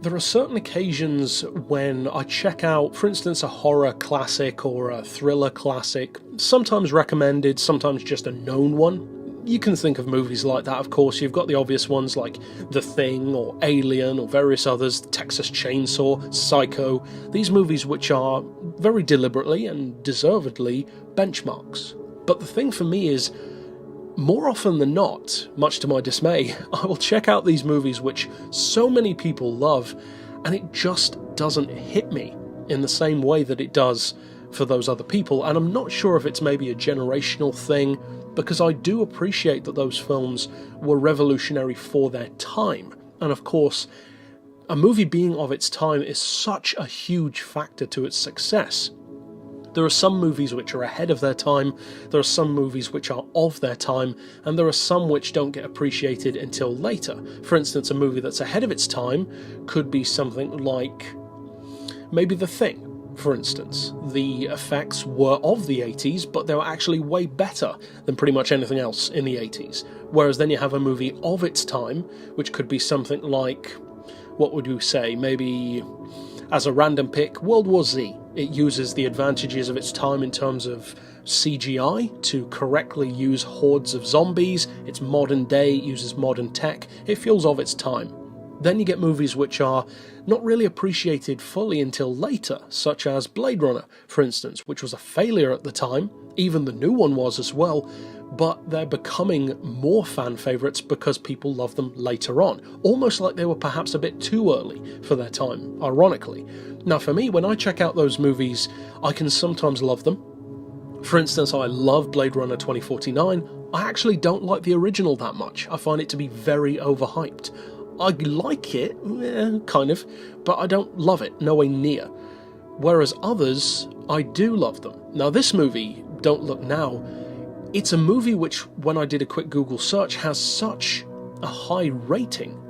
There are certain occasions when I check out, for instance, a horror classic or a thriller classic, sometimes recommended, sometimes just a known one. You can think of movies like that, of course. You've got the obvious ones like The Thing or Alien or various others, Texas Chainsaw, Psycho, these movies which are very deliberately and deservedly benchmarks. But the thing for me is, more often than not, much to my dismay, I will check out these movies which so many people love, and it just doesn't hit me in the same way that it does for those other people. And I'm not sure if it's maybe a generational thing, because I do appreciate that those films were revolutionary for their time. And of course, a movie being of its time is such a huge factor to its success. There are some movies which are ahead of their time, there are some movies which are of their time, and there are some which don't get appreciated until later. For instance, a movie that's ahead of its time could be something like maybe The Thing. For instance, the effects were of the 80s, but they were actually way better than pretty much anything else in the 80s. Whereas then you have a movie of its time, which could be something like, what would you say, maybe, as a random pick, World War Z. It uses the advantages of its time in terms of CGI to correctly use hordes of zombies. It's modern day, it uses modern tech, it feels of its time. Then you get movies which are not really appreciated fully until later, such as Blade Runner, for instance, which was a failure at the time, even the new one was as well, but they're becoming more fan favourites because people love them later on, almost like they were perhaps a bit too early for their time, ironically. Now for me, when I check out those movies, I can sometimes love them. For instance, I love Blade Runner 2049, I actually don't like the original that much, I find it to be very overhyped. I like it, kind of, but I don't love it, nowhere near. Whereas others, I do love them. Now this movie, Don't Look Now, it's a movie which, when I did a quick Google search, has such a high rating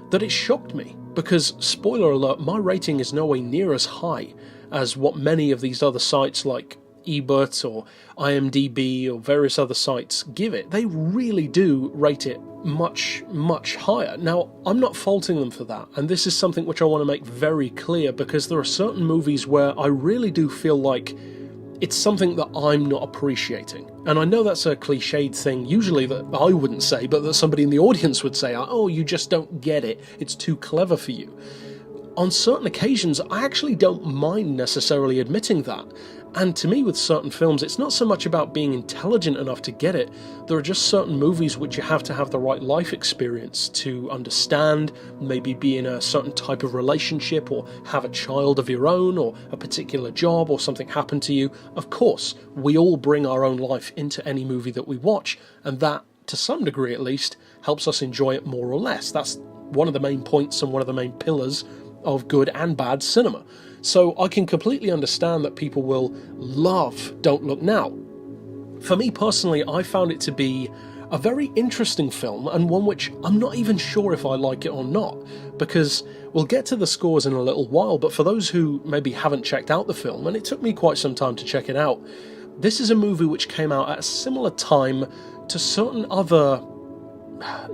that it shocked me. Because, spoiler alert, my rating is nowhere near as high as what many of these other sites like eBert or IMDb or various other sites give it. They really do rate it much, much higher. Now, I'm not faulting them for that, and this is something which I want to make very clear, because there are certain movies where I really do feel like it's something that I'm not appreciating. And I know that's a cliched thing, usually that I wouldn't say, but that somebody in the audience would say, oh, you just don't get it, it's too clever for you. On certain occasions, I actually don't mind necessarily admitting that. And to me, with certain films, it's not so much about being intelligent enough to get it. There are just certain movies which you have to have the right life experience to understand, maybe be in a certain type of relationship, or have a child of your own, or a particular job, or something happen to you. Of course, we all bring our own life into any movie that we watch, and that, to some degree at least, helps us enjoy it more or less. That's one of the main points and one of the main pillars of good and bad cinema. So I can completely understand that people will love Don't Look Now. For me personally, I found it to be a very interesting film, and one which I'm not even sure if I like it or not, because we'll get to the scores in a little while, but for those who maybe haven't checked out the film, and it took me quite some time to check it out, this is a movie which came out at a similar time to certain other,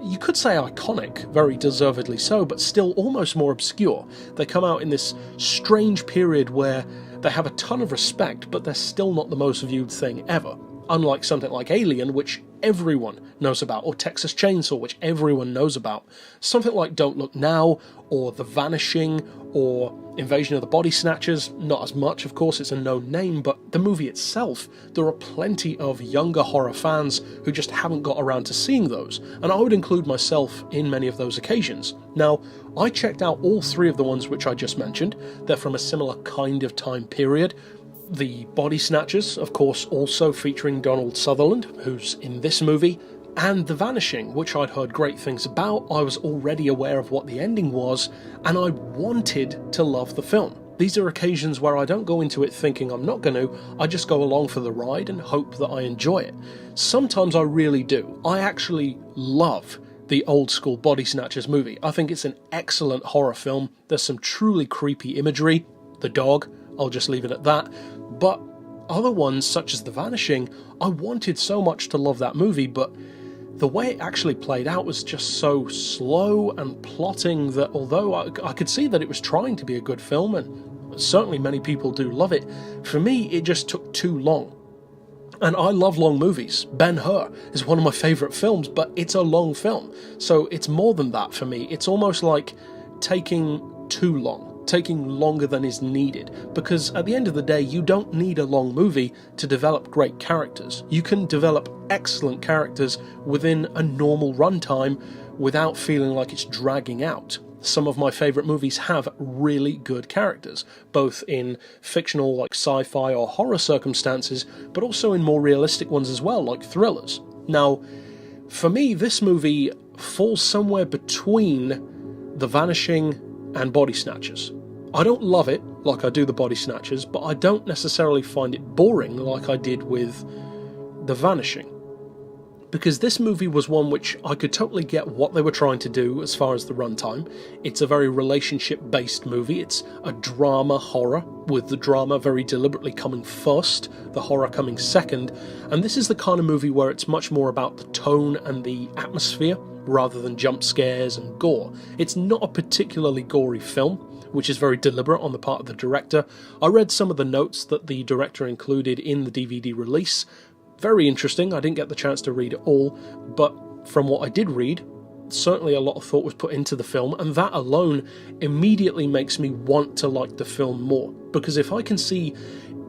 you could say iconic, very deservedly so, but still almost more obscure. They come out in this strange period where they have a ton of respect, but they're still not the most viewed thing ever. Unlike something like Alien, which everyone knows about, or Texas Chainsaw, which everyone knows about. Something like Don't Look Now, or The Vanishing, or Invasion of the Body Snatchers, not as much, of course, it's a known name, but the movie itself, there are plenty of younger horror fans who just haven't got around to seeing those, and I would include myself in many of those occasions. Now, I checked out all three of the ones which I just mentioned. They're from a similar kind of time period. The Body Snatchers, of course, also featuring Donald Sutherland, who's in this movie, and The Vanishing, which I'd heard great things about. I was already aware of what the ending was, and I wanted to love the film. These are occasions where I don't go into it thinking I'm not going to, I just go along for the ride and hope that I enjoy it. Sometimes I really do. I actually love the old school Body Snatchers movie. I think it's an excellent horror film. There's some truly creepy imagery. The dog, I'll just leave it at that. But other ones, such as The Vanishing, I wanted so much to love that movie, but the way it actually played out was just so slow and plotting that although I could see that it was trying to be a good film, and certainly many people do love it, for me it just took too long. And I love long movies. Ben-Hur is one of my favourite films, but it's a long film. So it's more than that for me. It's almost like taking too long, taking longer than is needed. Because at the end of the day, you don't need a long movie to develop great characters. You can develop excellent characters within a normal runtime without feeling like it's dragging out. Some of my favourite movies have really good characters, both in fictional like sci-fi or horror circumstances, but also in more realistic ones as well, like thrillers. Now, for me, this movie falls somewhere between The Vanishing and Body Snatchers. I don't love it like I do The Body Snatchers, but I don't necessarily find it boring like I did with The Vanishing. Because this movie was one which I could totally get what they were trying to do as far as the runtime. It's a very relationship-based movie. It's a drama horror, with the drama very deliberately coming first, the horror coming second. And this is the kind of movie where it's much more about the tone and the atmosphere, rather than jump scares and gore. It's not a particularly gory film, which is very deliberate on the part of the director. I read some of the notes that the director included in the DVD release. Very interesting. I didn't get the chance to read it all, but from what I did read, certainly a lot of thought was put into the film, and that alone immediately makes me want to like the film more. Because if I can see,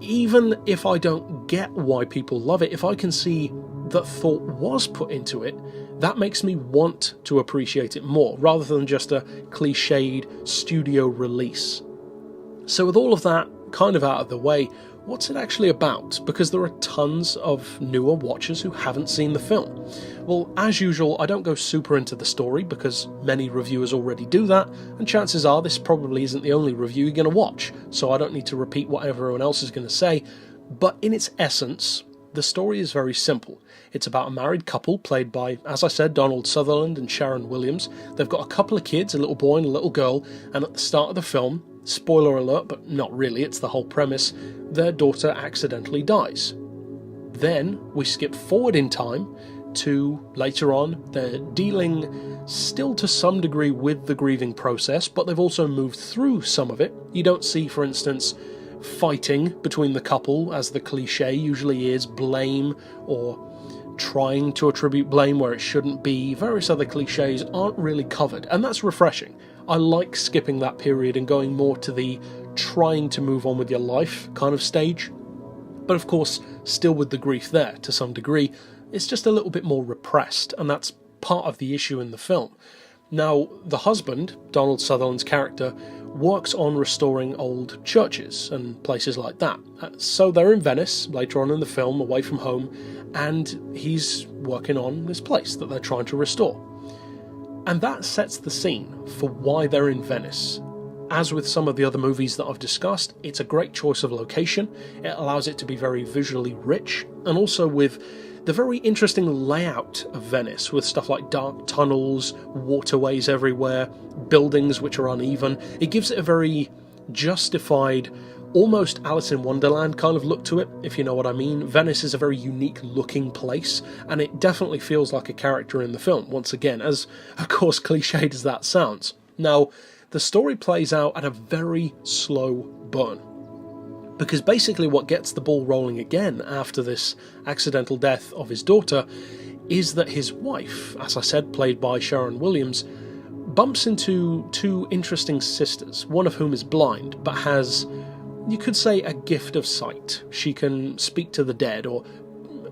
even if I don't get why people love it, if I can see that thought was put into it, that makes me want to appreciate it more, rather than just a cliched studio release. So with all of that kind of out of the way, what's it actually about? Because there are tons of newer watchers who haven't seen the film. Well, as usual, I don't go super into the story because many reviewers already do that, and chances are this probably isn't the only review you're going to watch, so I don't need to repeat what everyone else is going to say. But in its essence, the story is very simple. It's about a married couple played by, as I said, Donald Sutherland and Sharon Williams. They've got a couple of kids, a little boy and a little girl, and at the start of the film, spoiler alert, but not really, it's the whole premise, their daughter accidentally dies. Then we skip forward in time to later on. They're dealing still to some degree with the grieving process, but they've also moved through some of it. You don't see, for instance, fighting between the couple, as the cliche usually is, blame or trying to attribute blame where it shouldn't be. Various other cliches aren't really covered, and that's refreshing. I like skipping that period and going more to the trying to move on with your life kind of stage. But of course, still with the grief there to some degree, it's just a little bit more repressed, and that's part of the issue in the film. Now, the husband, Donald Sutherland's character, works on restoring old churches and places like that. So they're in Venice, later on in the film, away from home, and he's working on this place that they're trying to restore. And that sets the scene for why they're in Venice. As with some of the other movies that I've discussed, it's a great choice of location. It allows it to be very visually rich, and also with the very interesting layout of Venice, with stuff like dark tunnels, waterways everywhere, buildings which are uneven. It gives it a very justified, almost Alice in Wonderland kind of look to it, if you know what I mean. Venice is a very unique looking place, and it definitely feels like a character in the film, once again, as of course cliched as that sounds. Now, the story plays out at a very slow burn, because basically what gets the ball rolling again after this accidental death of his daughter is that his wife, as I said, played by Sharon Williams, bumps into two interesting sisters, one of whom is blind, but has, you could say, a gift of sight. She can speak to the dead, or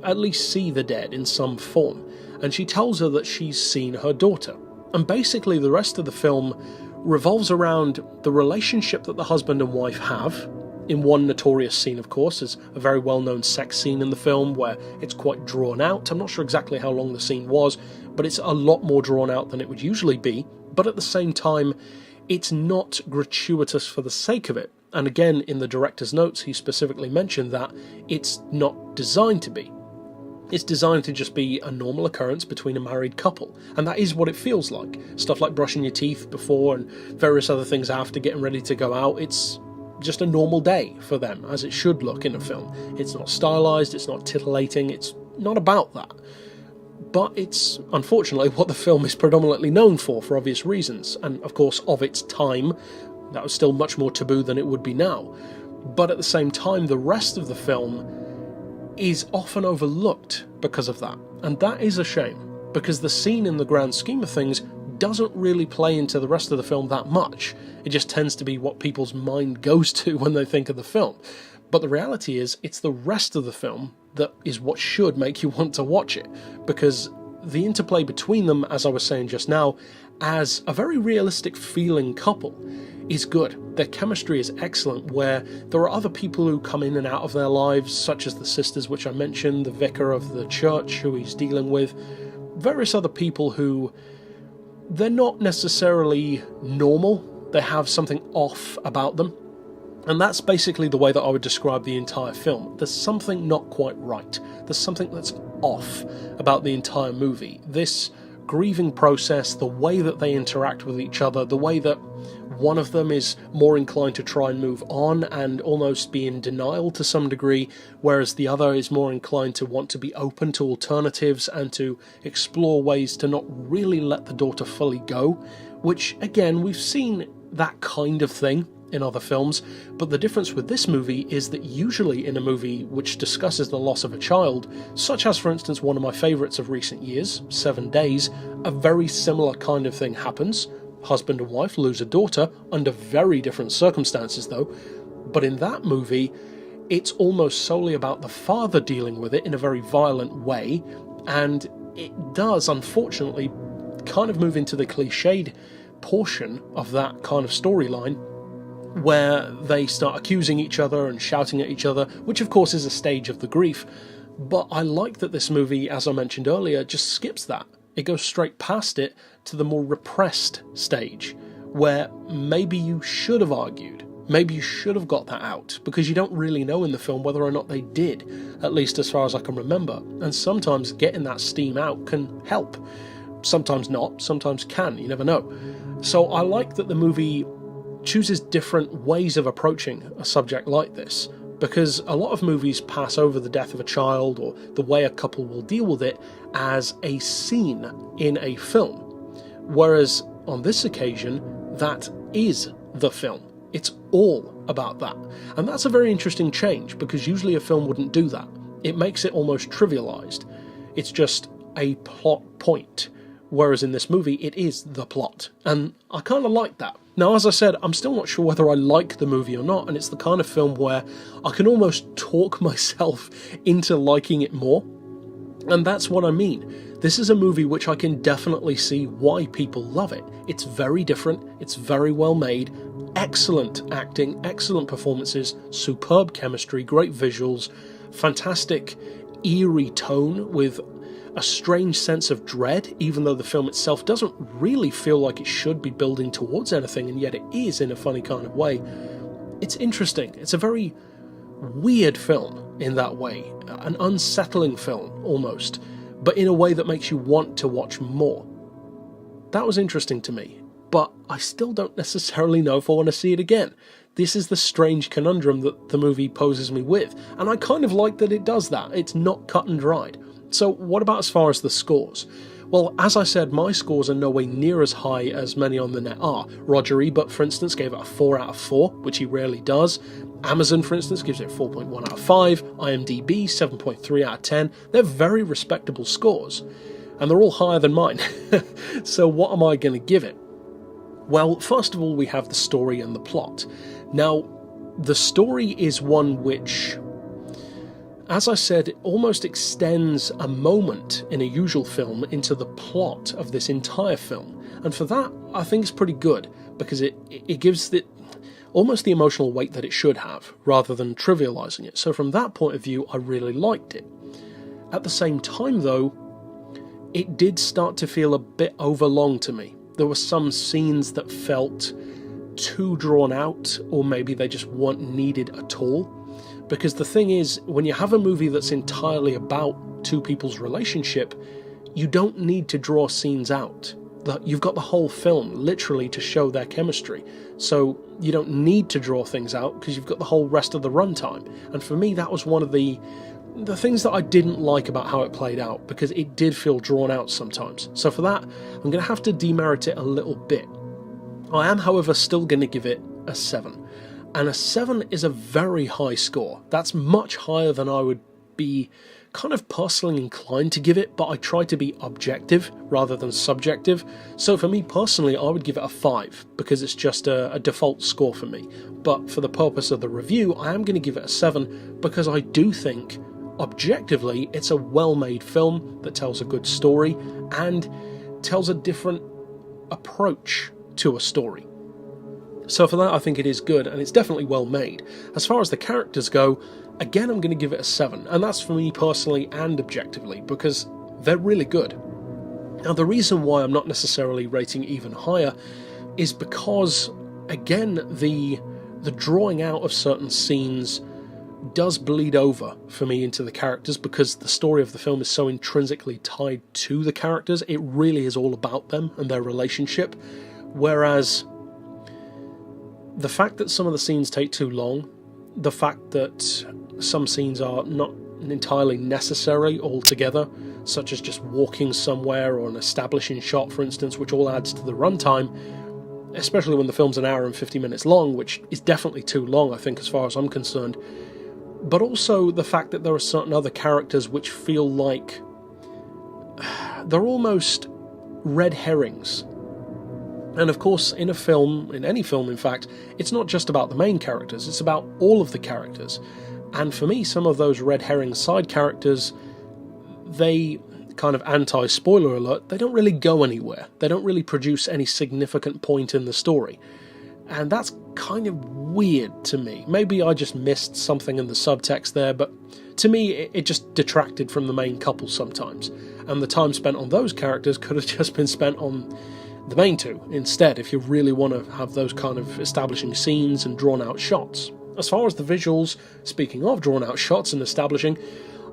at least see the dead in some form, and she tells her that she's seen her daughter. And basically the rest of the film revolves around the relationship that the husband and wife have. In one notorious scene, of course, there's a very well-known sex scene in the film where it's quite drawn out. I'm not sure exactly how long the scene was, but it's a lot more drawn out than it would usually be. But at the same time, it's not gratuitous for the sake of it. And again, in the director's notes, he specifically mentioned that it's not designed to be. It's designed to just be a normal occurrence between a married couple, and that is what it feels like. Stuff like brushing your teeth before and various other things after, getting ready to go out, it's just a normal day for them, as it should look in a film. It's not stylized, it's not titillating, it's not about that. but it's unfortunately what the film is predominantly known for obvious reasons, and of course of its time, that was still much more taboo than it would be now. But at the same time, the rest of the film is often overlooked because of that, and that is a shame, because the scene in the grand scheme of things doesn't really play into the rest of the film that much. It just tends to be what people's mind goes to when they think of the film. But the reality is, it's the rest of the film that is what should make you want to watch it, because the interplay between them, as I was saying just now, as a very realistic feeling couple, is good. Their chemistry is excellent, where there are other people who come in and out of their lives, such as the sisters, which I mentioned, the vicar of the church who he's dealing with, various other people who, they're not necessarily normal, they have something off about them. And that's basically the way that I would describe the entire film. There's something not quite right. There's something that's off about the entire movie. This grieving process, the way that they interact with each other, the way that one of them is more inclined to try and move on and almost be in denial to some degree, whereas the other is more inclined to want to be open to alternatives and to explore ways to not really let the daughter fully go, which, again, we've seen that kind of thing in other films, but the difference with this movie is that usually in a movie which discusses the loss of a child, such as for instance one of my favourites of recent years, 7 Days, a very similar kind of thing happens. Husband and wife lose a daughter, under very different circumstances though, but in that movie it's almost solely about the father dealing with it in a very violent way, and it does unfortunately kind of move into the cliched portion of that kind of storyline, where they start accusing each other and shouting at each other, which of course is a stage of the grief. But I like that this movie, as I mentioned earlier, just skips that. It goes straight past it to the more repressed stage, where maybe you should have argued, maybe you should have got that out, because you don't really know in the film whether or not they did, at least as far as I can remember. And sometimes getting that steam out can help. Sometimes not, sometimes can, you never know. So I like that the movie chooses different ways of approaching a subject like this, because a lot of movies pass over the death of a child or the way a couple will deal with it as a scene in a film, whereas on this occasion that is the film. It's all about that, and that's a very interesting change, because usually a film wouldn't do that. It makes it almost trivialized. It's just a plot point, whereas in this movie it is the plot, and I kind of like that. Now, as I said, I'm still not sure whether I like the movie or not, and it's the kind of film where I can almost talk myself into liking it more, and that's what I mean. This is a movie which I can definitely see why people love it. It's very different, it's very well made, excellent acting, excellent performances, superb chemistry, great visuals, fantastic eerie tone with a strange sense of dread, even though the film itself doesn't really feel like it should be building towards anything, and yet it is in a funny kind of way. It's interesting. It's a very weird film in that way, an unsettling film almost, but in a way that makes you want to watch more. That was interesting to me, but I still don't necessarily know if I want to see it again. This is the strange conundrum that the movie poses me with, and I kind of like that it does that. It's not cut and dried. So what about as far as the scores? Well, as I said, my scores are nowhere near as high as many on the net are. Roger Ebert, for instance, gave it a 4 out of 4, which he rarely does. Amazon, for instance, gives it 4.1 out of 5. IMDb, 7.3 out of 10. They're very respectable scores, and they're all higher than mine. So what am I going to give it? Well, first of all, we have the story and the plot. Now, the story is one which, as I said, it almost extends a moment in a usual film into the plot of this entire film. And for that, I think it's pretty good, because it gives it almost the emotional weight that it should have, rather than trivializing it. So from that point of view, I really liked it. At the same time, though, it did start to feel a bit overlong to me. There were some scenes that felt too drawn out, or maybe they just weren't needed at all. Because the thing is, when you have a movie that's entirely about two people's relationship, you don't need to draw scenes out. You've got the whole film, literally, to show their chemistry. So you don't need to draw things out, because you've got the whole rest of the runtime. And for me, that was one of the the things that I didn't like about how it played out, because it did feel drawn out sometimes. So for that, I'm going to have to demerit it a little bit. I am, however, still going to give it a 7. And a 7 is a very high score. That's much higher than I would be kind of personally inclined to give it, but I try to be objective rather than subjective. So for me personally, I would give it a 5, because it's just a default score for me. But for the purpose of the review, I am going to give it a 7, because I do think, objectively, it's a well-made film that tells a good story and tells a different approach to a story. So for that, I think it is good, and it's definitely well made. As far as the characters go, again, I'm going to give it a 7, and that's for me personally and objectively, because they're really good. Now, the reason why I'm not necessarily rating even higher is because, again, the drawing out of certain scenes does bleed over for me into the characters, because the story of the film is so intrinsically tied to the characters. It really is all about them and their relationship, whereas the fact that some of the scenes take too long, the fact that some scenes are not entirely necessary altogether, such as just walking somewhere or an establishing shot, for instance, which all adds to the runtime, especially when the film's an hour and 50 minutes long, which is definitely too long, I think, as far as I'm concerned. But also the fact that there are certain other characters which feel like they're almost red herrings. And of course, in a film, in any film in fact, it's not just about the main characters, it's about all of the characters. And for me, some of those red herring side characters, they, kind of anti-spoiler alert, they don't really go anywhere. They don't really produce any significant point in the story. And that's kind of weird to me. Maybe I just missed something in the subtext there, but to me, it just detracted from the main couple sometimes. And the time spent on those characters could have just been spent on the main two instead, if you really want to have those kind of establishing scenes and drawn out shots. As far as the visuals, speaking of drawn out shots and establishing,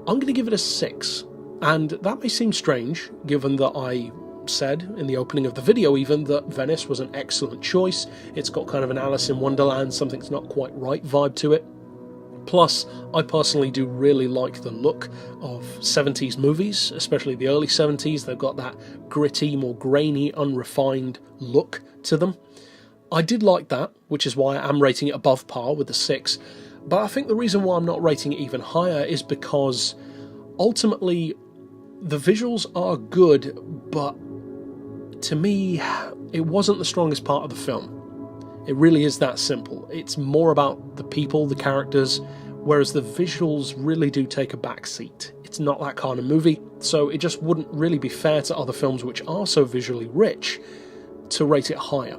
I'm going to give it a 6. And that may seem strange, given that I said in the opening of the video even that Venice was an excellent choice. It's got kind of an Alice in Wonderland, something's not quite right vibe to it. Plus, I personally do really like the look of 70s movies, especially the early 70s. They've got that gritty, more grainy, unrefined look to them. I did like that, which is why I'm rating it above par with the 6. But I think the reason why I'm not rating it even higher is because ultimately the visuals are good, but to me, it wasn't the strongest part of the film. It really is that simple. It's more about the people, the characters, whereas the visuals really do take a back seat. It's not that kind of movie, so it just wouldn't really be fair to other films which are so visually rich to rate it higher.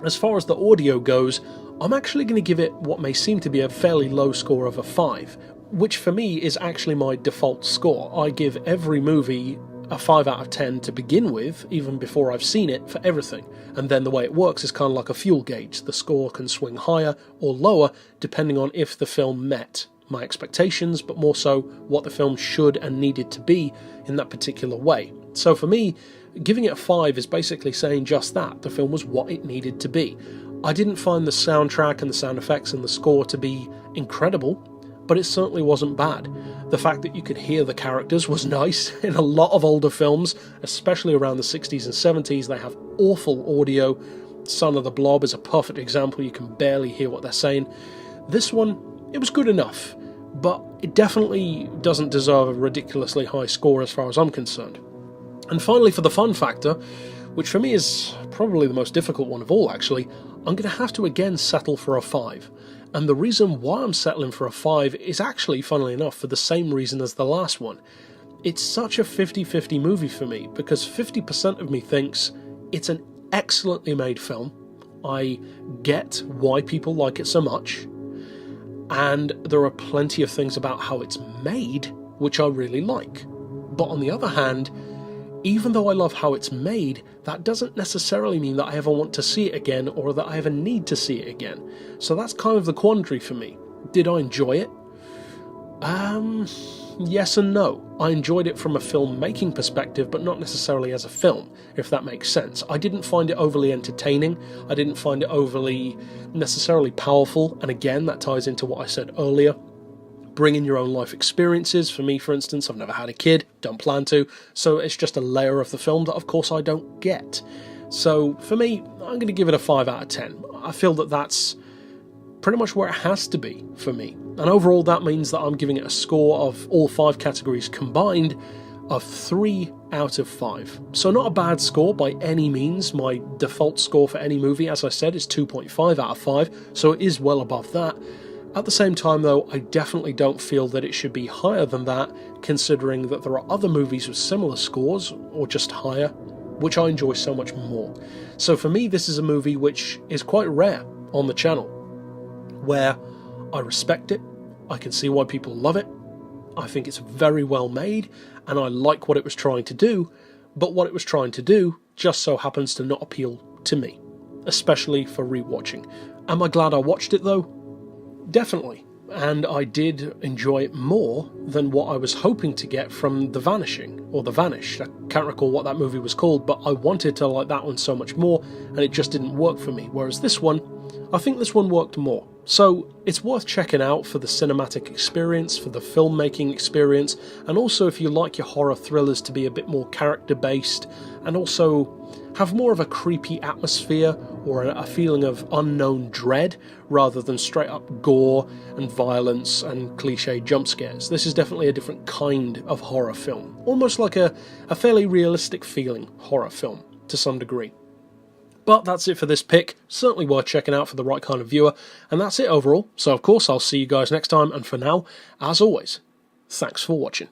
As far as the audio goes, I'm actually going to give it what may seem to be a fairly low score of a 5, which for me is actually my default score. I give every movie a 5 out of 10 to begin with, even before I've seen it, for everything. And then the way it works is kind of like a fuel gauge. The score can swing higher or lower depending on if the film met my expectations, but more so what the film should and needed to be in that particular way. So for me, giving it a 5 is basically saying just that. The film was what it needed to be. I didn't find the soundtrack and the sound effects and the score to be incredible, but it certainly wasn't bad. The fact that you could hear the characters was nice. In a lot of older films, especially around the 60s and 70s, they have awful audio. Son of the Blob is a perfect example. You can barely hear what they're saying. This one, it was good enough, but it definitely doesn't deserve a ridiculously high score as far as I'm concerned. And finally, for the fun factor, which for me is probably the most difficult one of all actually, I'm going to have to again settle for a 5. And the reason why I'm settling for a 5 is actually, funnily enough, for the same reason as the last one. It's such a 50-50 movie for me, because 50% of me thinks it's an excellently made film. I get why people like it so much, and there are plenty of things about how it's made which I really like. But on the other hand, even though I love how it's made, that doesn't necessarily mean that I ever want to see it again or that I ever need to see it again. So that's kind of the quandary for me. Did I enjoy it? Yes and no. I enjoyed it from a filmmaking perspective, but not necessarily as a film, if that makes sense. I didn't find it overly entertaining. I didn't find it overly necessarily powerful, and again, that ties into what I said earlier. bring in your own life experiences. For me, for instance, I've never had a kid, don't plan to, so it's just a layer of the film that of course I don't get. So for me, I'm going to give it a 5 out of 10. I feel that that's pretty much where it has to be for me. And overall that means that I'm giving it a score of all 5 categories combined of 3 out of 5. So not a bad score by any means. My default score for any movie, as I said, is 2.5 out of 5, so it is well above that. At the same time though, I definitely don't feel that it should be higher than that, considering that there are other movies with similar scores, or just higher, which I enjoy so much more. So for me, this is a movie which is quite rare on the channel, where I respect it, I can see why people love it, I think it's very well made, and I like what it was trying to do, but what it was trying to do just so happens to not appeal to me, especially for rewatching. Am I glad I watched it though? Definitely, and I did enjoy it more than what I was hoping to get from The Vanishing, or The Vanished. I can't recall what that movie was called, but I wanted to like that one so much more, and it just didn't work for me, whereas this one, I think this one worked more. So it's worth checking out for the cinematic experience, for the filmmaking experience, and also if you like your horror thrillers to be a bit more character-based, and also have more of a creepy atmosphere or a feeling of unknown dread rather than straight up gore and violence and cliche jump scares. This is definitely a different kind of horror film, almost like a fairly realistic feeling horror film to some degree. But that's it for this pick, certainly worth checking out for the right kind of viewer, and that's it overall. So of course I'll see you guys next time, and for now, as always, thanks for watching.